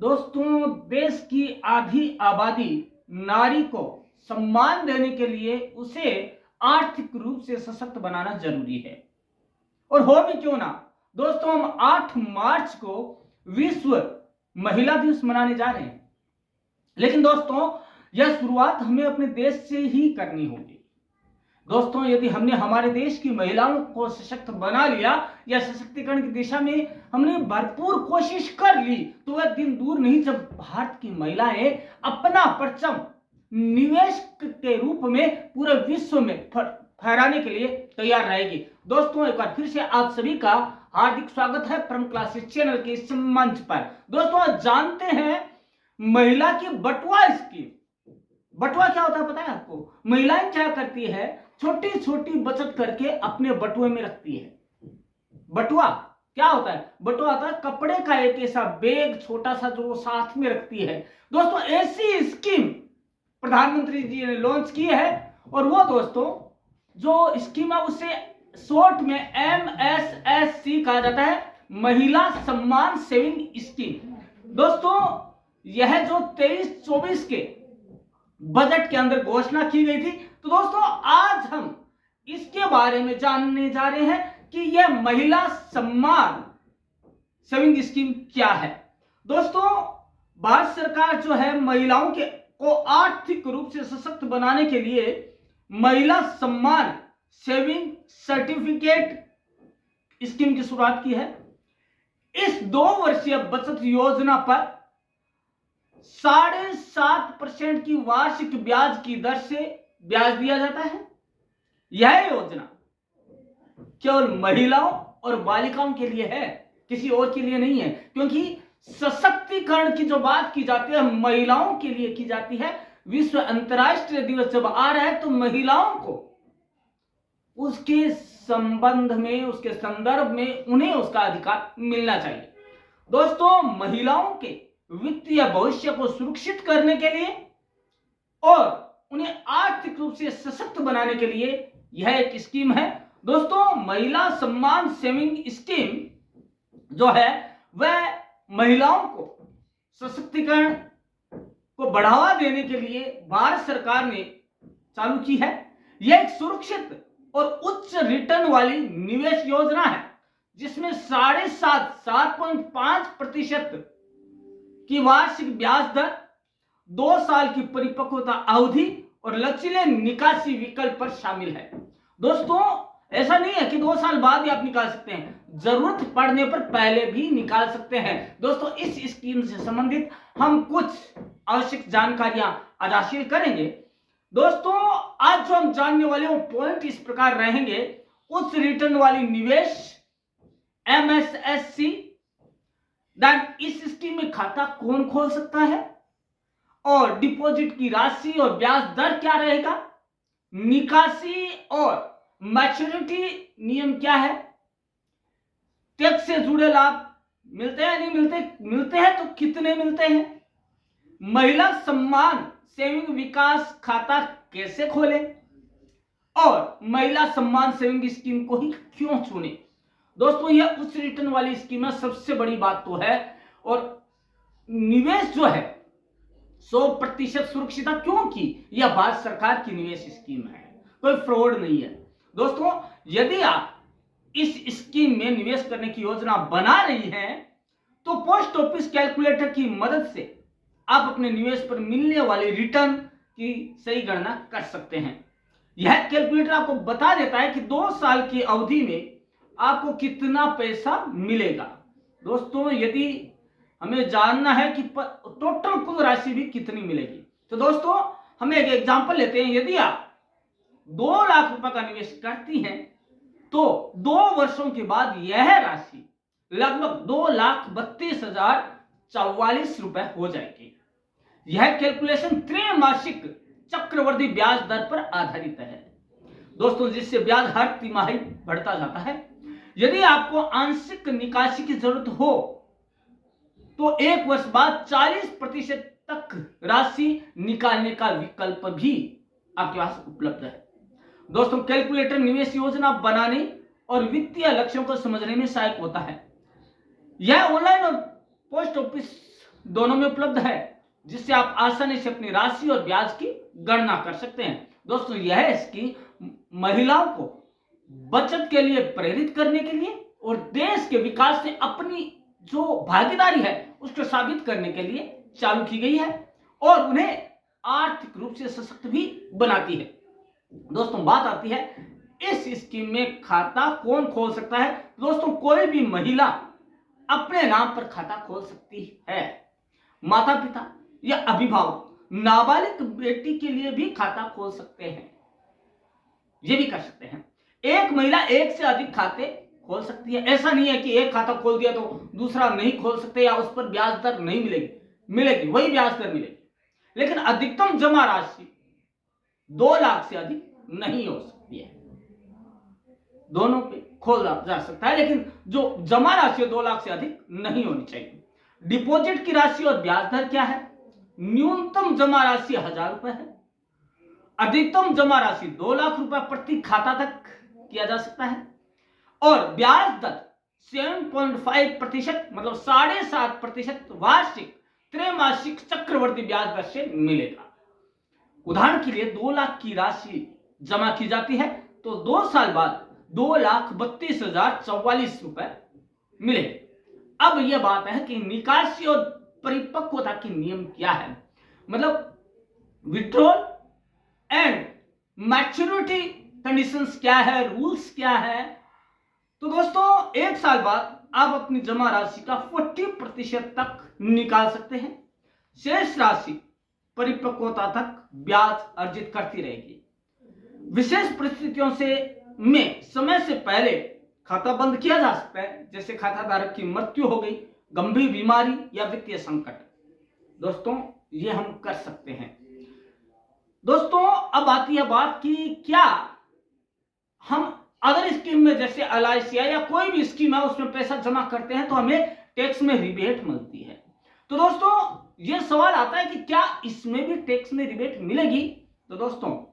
दोस्तों, देश की आधी आबादी नारी को सम्मान देने के लिए उसे आर्थिक रूप से सशक्त बनाना जरूरी है। और हो भी क्यों ना। दोस्तों, हम 8 मार्च को विश्व महिला दिवस मनाने जा रहे हैं, लेकिन दोस्तों यह शुरुआत हमें अपने देश से ही करनी होगी। दोस्तों, यदि हमने हमारे देश की महिलाओं को सशक्त बना लिया या सशक्तिकरण की दिशा में हमने भरपूर कोशिश कर ली, तो वह दिन दूर नहीं जब भारत की महिलाएं अपना परचम निवेश के रूप में पूरे विश्व में फहराने के लिए तैयार रहेगी। दोस्तों, एक बार फिर से आप सभी का हार्दिक स्वागत है परम क्लासेस चैनल के इस मंच पर। दोस्तों, आज जानते हैं महिला की बटुआ स्कीम। बटुआ क्या होता है पता है आपको? महिलाएं क्या करती है, छोटी छोटी बचत करके अपने बटुए में रखती है। बटुआ क्या होता है? बटुआ होता है कपड़े का एक ऐसा बैग छोटा सा जो साथ में रखती है। दोस्तों, ऐसी स्कीम प्रधानमंत्री जी ने लॉन्च की है, और वो दोस्तों जो स्कीम है उसे शॉर्ट में MSSC कहा जाता है, महिला सम्मान सेविंग स्कीम। दोस्तों, यह जो 23-24 के बजट के अंदर घोषणा की गई थी। तो दोस्तों, आज हम इसके बारे में जानने जा रहे हैं कि यह महिला सम्मान सेविंग स्कीम क्या है। दोस्तों, भारत सरकार जो है महिलाओं को आर्थिक रूप से सशक्त बनाने के लिए महिला सम्मान सेविंग सर्टिफिकेट स्कीम की शुरुआत की है। इस 2 वर्षीय बचत योजना पर 7.5% की वार्षिक ब्याज की दर से ब्याज दिया जाता है। यह योजना केवल महिलाओं और बालिकाओं के लिए है, किसी और के लिए नहीं है, क्योंकि सशक्तिकरण की जो बात की जाती है महिलाओं के लिए की जाती है। विश्व अंतर्राष्ट्रीय दिवस जब आ रहा है तो महिलाओं को उसके संबंध में, उसके संदर्भ में उन्हें उसका अधिकार मिलना चाहिए। दोस्तों, महिलाओं के वित्तीय भविष्य को सुरक्षित करने के लिए और उन्हें आर्थिक रूप से सशक्त बनाने के लिए यह एक स्कीम है। दोस्तों, महिला सम्मान सेविंग स्कीम जो है वह महिलाओं को सशक्तिकरण को बढ़ावा देने के लिए भारत सरकार ने चालू की है। यह एक सुरक्षित और उच्च रिटर्न वाली निवेश योजना है, जिसमें 7.5% की वार्षिक ब्याज दर, 2 साल की परिपक्वता अवधि और लचीले निकासी विकल्प पर शामिल है। दोस्तों, ऐसा नहीं है कि 2 साल बाद ही आप निकाल सकते हैं, जरूरत पड़ने पर पहले भी निकाल सकते हैं। दोस्तों, इस स्कीम से संबंधित हम कुछ आवश्यक जानकारियां आज हासिल करेंगे। दोस्तों, आज जो हम जानने वाले वो पॉइंट इस प्रकार रहेंगे। उच्च रिटर्न वाली निवेश MSSC, इस स्कीम में खाता कौन खोल सकता है, और डिपॉजिट की राशि और ब्याज दर क्या रहेगा, निकासी और मैच्योरिटी नियम क्या है, टैक्स से जुड़े लाभ मिलते हैं नहीं मिलते, मिलते हैं तो कितने मिलते हैं, महिला सम्मान सेविंग विकास खाता कैसे खोले, और महिला सम्मान सेविंग स्कीम को ही क्यों चुने। दोस्तों, यह उच्च रिटर्न वाली स्कीम है, सबसे बड़ी बात तो है, और निवेश जो है 100% सुरक्षित, क्योंकि यह भारत सरकार की निवेश स्कीम है, कोई फ्रॉड नहीं है। दोस्तों, यदि आप इस स्कीम में निवेश करने की योजना बना रही हैं, तो पोस्ट ऑफिस कैलकुलेटर की मदद से आप अपने निवेश पर मिलने वाले रिटर्न की सही गणना कर सकते हैं। यह कैलकुलेटर आपको बता देता है कि 2 साल की अवधि में आपको कितना पैसा मिलेगा। दोस्तों, यदि हमें जानना है कि टोटल कुल राशि भी कितनी मिलेगी, तो दोस्तों हम एक एग्जांपल लेते हैं। यदि आप 2 लाख रुपए का निवेश करती हैं, तो 2 वर्षों के बाद यह राशि लगभग 2,32,044 रुपए हो जाएगी। यह कैलकुलेशन त्रैमासिक चक्रवृद्धि ब्याज दर पर आधारित है दोस्तों, जिससे ब्याज हर तिमाही बढ़ता जाता है। यदि आपको आंशिक निकासी की जरूरत हो, तो 1 वर्ष बाद 40% तक राशि निकालने का विकल्प भी आपके पास उपलब्ध है। दोस्तों, कैलकुलेटर निवेश योजना बनाने और वित्तीय लक्ष्यों को समझने में सहायक होता है। यह ऑनलाइन और पोस्ट ऑफिस दोनों में उपलब्ध है, जिससे आप आसानी से अपनी राशि और ब्याज की गणना कर सकते हैं। दोस्तों यह स्कीम महिलाओं को बचत के लिए प्रेरित करने के लिए और देश के विकास में अपनी जो भागीदारी है उसको साबित करने के लिए चालू की गई है और उन्हें आर्थिक रूप से सशक्त भी बनाती है। दोस्तों बात आती है इस स्कीम में खाता कौन खोल सकता है। दोस्तों कोई भी महिला अपने नाम पर खाता खोल सकती है। माता पिता या अभिभावक नाबालिग बेटी के लिए भी खाता खोल सकते हैं, ये भी कर सकते हैं। एक महिला एक से अधिक खाते खोल सकती है। ऐसा नहीं है कि एक खाता खोल दिया तो दूसरा नहीं खोल सकते या उस पर ब्याज दर नहीं मिलेगी वही ब्याज दर मिलेगी, लेकिन अधिकतम जमा राशि 2 लाख से अधिक नहीं हो सकती है। दोनों पे खोला जा सकता है, लेकिन जो जमा राशि 2 लाख से अधिक नहीं होनी चाहिए। डिपॉजिट की राशि और ब्याज दर क्या है? न्यूनतम जमा राशि 1000 रुपए है, अधिकतम जमा राशि 2 लाख रुपए प्रति खाता तक किया जा सकता है और ब्याज दर 7.5% मतलब 7.5% वार्षिक त्रैमासिक चक्रवर्ती ब्याज दर से मिलेगा। उदाहरण के लिए 2 लाख की राशि जमा की जाती है तो 2 साल बाद 2,32,044 रुपए मिले। अब यह बात है कि निकासी और परिपक्वता के नियम क्या है, मतलब विड्रॉल एंड मैच्योरिटी कंडीशंस क्या है, रूल्स क्या है। तो दोस्तों 1 साल बाद आप अपनी जमा राशि का 40% तक निकाल सकते हैं। शेष राशि परिपक्वता तक ब्याज अर्जित करती रहेगी। विशेष परिस्थितियों में समय से पहले खाता बंद किया जा सकता है, जैसे खाता धारक की मृत्यु हो गई, गंभीर बीमारी या वित्तीय संकट। दोस्तों ये हम कर सकते हैं। दोस्तों अब आती है बात कि क्या हम अदर स्कीम में जैसे LIC या कोई भी स्कीम है उसमें पैसा जमा करते हैं तो हमें टैक्स में रिबेट मिलती है। तो दोस्तों यह सवाल आता है कि क्या इसमें भी टैक्स में रिबेट मिलेगी। तो दोस्तों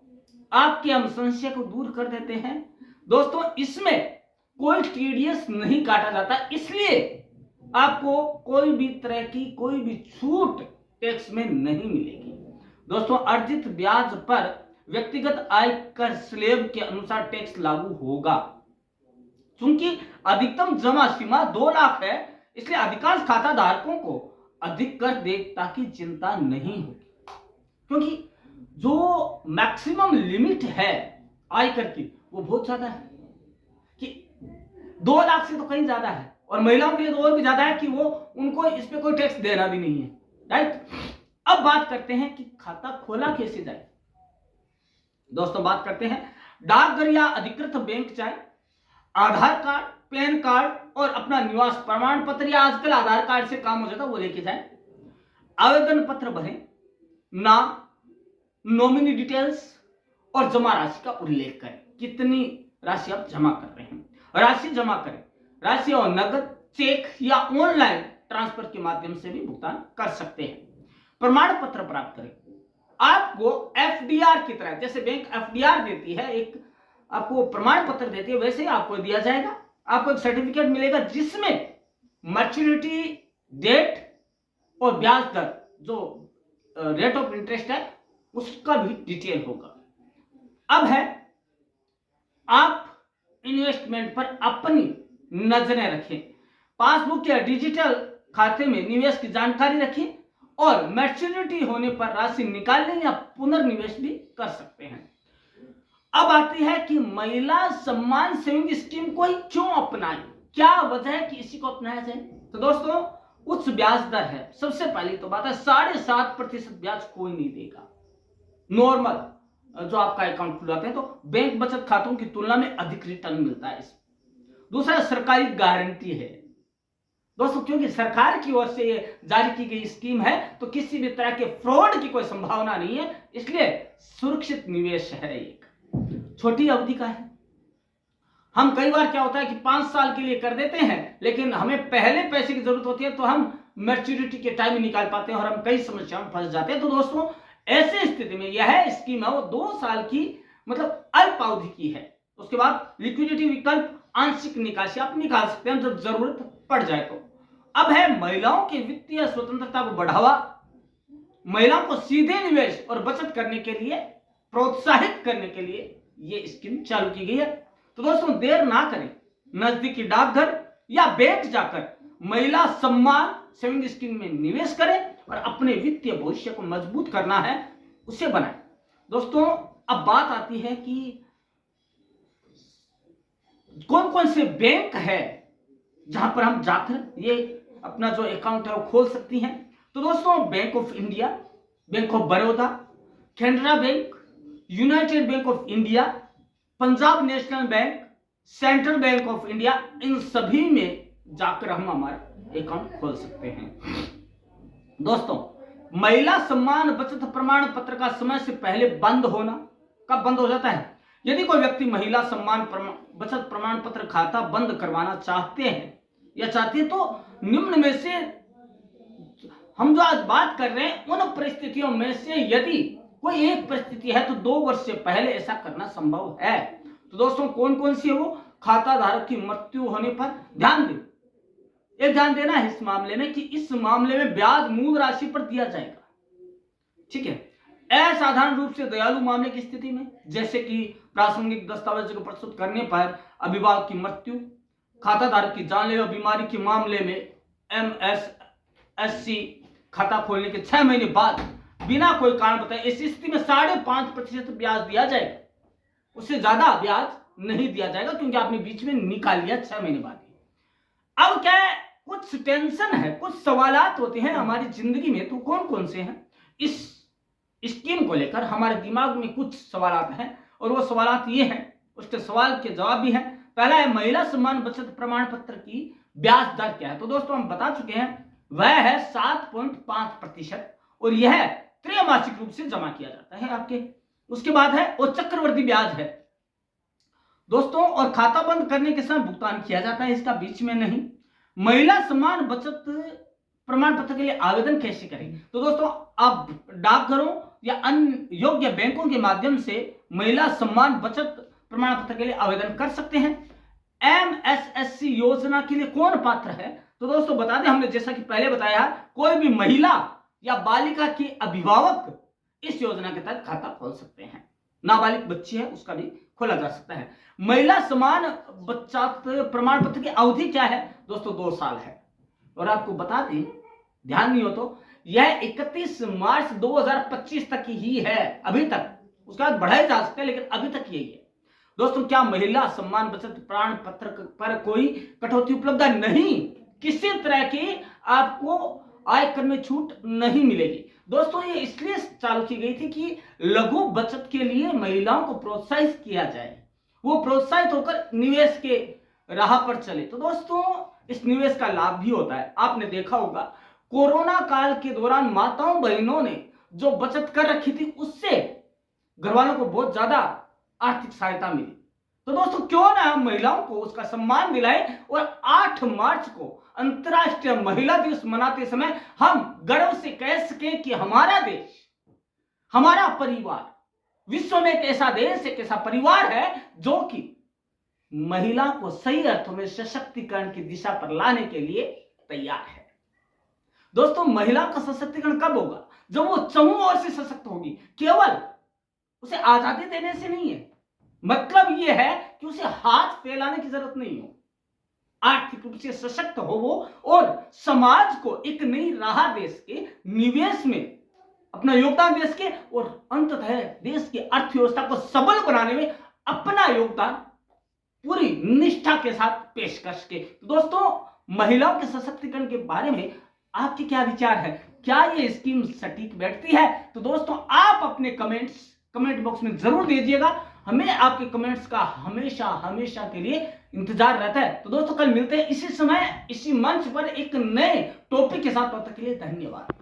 आपके हम संशय को दूर कर देते हैं। दोस्तों इसमें कोई TDS नहीं काटा जाता, इसलिए आपको कोई भी तरह की कोई भी छूट टैक्स में नहीं मिलेगी। दोस्तों अर्जित ब्याज पर व्यक्तिगत आयकर स्लैब के अनुसार टैक्स लागू होगा। चूंकि अधिकतम जमा सीमा 2 लाख है, इसलिए अधिकांश खाता धारकों को अधिक कर देयता की चिंता नहीं होगी, क्योंकि जो मैक्सिमम लिमिट है आयकर की वो बहुत ज्यादा है कि 2 लाख से तो कहीं ज्यादा है, और महिलाओं के लिए तो और भी ज्यादा है कि वो उनको इस पे कोई टैक्स देना भी नहीं है, राइट। अब बात करते हैं कि खाता खोला कैसे जाए। दोस्तों बात करते हैं डाकघर या अधिकृत बैंक जाए, आधार कार्ड, पैन कार्ड और अपना निवास प्रमाण पत्र या आजकल आधार कार्ड से काम हो जाता है वो लेके जाए, आवेदन पत्र भरें, नाम, नॉमिनी डिटेल्स और जमा राशि का उल्लेख करें, कितनी राशि आप जमा कर रहे हैं, राशि जमा करें। राशि और नगद, चेक या ऑनलाइन ट्रांसफर के माध्यम से भी भुगतान कर सकते हैं। प्रमाण पत्र प्राप्त करें। आपको FDR की तरह, जैसे बैंक FDR देती है, एक आपको प्रमाण पत्र देती है, वैसे ही आपको दिया जाएगा। आपको एक सर्टिफिकेट मिलेगा जिसमें मैच्योरिटी डेट और ब्याज दर, जो रेट ऑफ इंटरेस्ट है, उसका भी डिटेल होगा। अब है आप इन्वेस्टमेंट पर अपनी नजरें रखें। पासबुक या डिजिटल खाते में निवेश की जानकारी रखें और मैच्योरिटी होने पर राशि निकालने या पुनर्निवेश भी कर सकते हैं। अब आती है कि महिला सम्मान सेविंग स्कीम को ही क्यों अपनाएं, क्या वजह है कि इसी को अपनाया जाए। तो दोस्तों उच्च ब्याज दर है। सबसे पहली तो बात है 7.5% ब्याज कोई नहीं देगा। नॉर्मल जो आपका अकाउंट खुलाते हैं तो बैंक बचत खातों की तुलना में अधिक रिटर्न मिलता है। दूसरा सरकारी गारंटी है दोस्तों, क्योंकि सरकार की ओर से ये जारी की गई स्कीम है तो किसी भी तरह के फ्रॉड की कोई संभावना नहीं है, इसलिए सुरक्षित निवेश है। एक छोटी अवधि का है। हम कई बार क्या होता है कि 5 साल के लिए कर देते हैं, लेकिन हमें पहले पैसे की जरूरत होती है तो हम मैच्योरिटी के टाइम में निकाल पाते हैं और हम कई समस्याओं में फंस जाते हैं। तो दोस्तों ऐसे स्थिति में यह स्कीम है वो 2 साल की मतलब अल्प अवधि की है। उसके बाद लिक्विडिटी विकल्प आंशिक निकासी आप निकाल सकते हैं जब जरूरत पड़ जाए तो। अब है महिलाओं की वित्तीय स्वतंत्रता को बढ़ावा। महिलाओं को सीधे निवेश और बचत करने के लिए प्रोत्साहित करने के लिए यह स्कीम चालू की गई है। तो दोस्तों देर ना करें, नजदीकी डाकघर या बैंक जाकर महिला सम्मान सेविंग स्कीम में निवेश करें और अपने वित्तीय भविष्य को मजबूत करना है उसे बनाएं। दोस्तों अब बात आती है कि कौन कौन से बैंक है जहां पर हम जाकर ये अपना जो अकाउंट है वो खोल सकती हैं। तो दोस्तों bank of India, bank of Baroda, Canara bank, united bank of India, Punjab national bank, central bank of India, इन सभी में जाकर हम हमारा अकाउंट खोल सकते हैं। दोस्तों महिला सम्मान बचत प्रमाण पत्र का समय से पहले बंद होना कब बंद हो जाता है? यदि कोई व्यक्ति महिला सम्मान बचत प्रमाण पत्र खाता बंद करवाना चाहते हैं या चाहती है तो निम्न में से हम जो आज बात कर रहे हैं उन परिस्थितियों में से यदि कोई एक परिस्थिति है तो 2 वर्ष से पहले ऐसा करना संभव है। तो दोस्तों कौन कौन सी है वो? खाता धारक की मृत्यु होने पर ध्यान दें, एक ध्यान देना है इस मामले में कि इस मामले में ब्याज मूल राशि पर दिया जाएगा, ठीक है। असाधारण रूप से दयालु मामले की स्थिति में, जैसे कि प्रासंगिक दस्तावेज को प्रस्तुत करने पर अभिभावक की मृत्यु, खाता धारक की जानलेवा बीमारी के मामले में MSSC खाता खोलने के 6 महीने बाद बिना कोई कारण बताए ऐसी स्थिति में 5.5% ब्याज दिया जाएगा, उससे ज्यादा ब्याज नहीं दिया जाएगा क्योंकि आपने बीच में निकाल लिया 6 महीने बाद। अब क्या है, कुछ टेंशन है, कुछ सवालात होते हैं हमारी जिंदगी में, तो कौन कौन से हैं? इस स्कीम को लेकर हमारे दिमाग में कुछ सवालात हैं और वो सवालात ये हैं, उसके सवाल के जवाब भी हैं। पहला है महिला सम्मान बचत प्रमाण पत्र की ब्याज दर क्या है? तो दोस्तों हम बता चुके हैं वह है 7.5% और यह त्रैमासिक रूप से जमा किया जाता है आपके। उसके बाद है वो चक्रवृद्धि ब्याज है दोस्तों, और खाता बंद करने के समय भुगतान किया जाता है, इसका बीच में नहीं। महिला सम्मान बचत प्रमाण पत्र के लिए आवेदन कैसे करें? तो दोस्तों आप डाकघरों या अन्य योग्य बैंकों के माध्यम से महिला सम्मान बचत प्रमाण पत्र के लिए आवेदन कर सकते हैं। MSSC योजना के लिए कौन पात्र है? तो दोस्तों बता दें, हमने जैसा कि पहले बताया, कोई भी महिला या बालिका के अभिभावक इस योजना के तहत खाता खोल सकते हैं। नाबालिग बच्ची है उसका भी खोला जा सकता है। महिला समान बचत प्रमाण पत्र की अवधि क्या है? दोस्तों 2 साल है। और आपको बता दें, ध्यान नहीं हो तो, यह 31 मार्च 2025 तक ही है अभी तक, उसके बाद बढ़ाया जा सकता है लेकिन अभी तक यही है। दोस्तों क्या महिला सम्मान बचत प्रमाण पत्र पर कोई कटौती उपलब्ध है? नहीं, किसी तरह की आपको आयकर में छूट नहीं मिलेगी। दोस्तों ये इसलिए चालू की गई थी कि लघु बचत के लिए महिलाओं को प्रोत्साहित किया जाए, वो प्रोत्साहित होकर निवेश के राह पर चले। तो दोस्तों इस निवेश का लाभ भी होता है। आपने देखा होगा कोरोना काल के दौरान माताओं बहनों ने जो बचत कर रखी थी उससे घर वालों को बहुत ज्यादा आर्थिक सहायता मिली। तो दोस्तों क्यों ना हम महिलाओं को उसका सम्मान दिलाएं और 8 मार्च को अंतर्राष्ट्रीय महिला दिवस मनाते समय हम गर्व से कह सकें कि हमारा देश, हमारा परिवार विश्व में एक ऐसा देश, एक ऐसा परिवार है जो कि महिला को सही अर्थों में सशक्तिकरण की दिशा पर लाने के लिए तैयार है। दोस्तों महिला का सशक्तिकरण कब होगा? जब वो चहुं ओर से सशक्त होगी। केवल उसे आजादी देने से नहीं है, मतलब ये है कि उसे हाथ फैलाने की जरूरत नहीं हो, आर्थिक रूप से सशक्त हो वो और समाज को एक नई राह देश के निवेश में अपना योगदान दे सके और अंततः देश की अर्थव्यवस्था को सबल बनाने में अपना योगदान पूरी निष्ठा के साथ पेश कर सके। दोस्तों महिलाओं के सशक्तिकरण के बारे में आपके क्या विचार है? क्या ये स्कीम सटीक बैठती है? तो दोस्तों आप अपने कमेंट बॉक्स में जरूर दीजिएगा। हमें आपके कमेंट्स का हमेशा के लिए इंतजार रहता है। तो दोस्तों कल मिलते हैं इसी समय इसी मंच पर एक नए टॉपिक के साथ। तब तक के लिए धन्यवाद।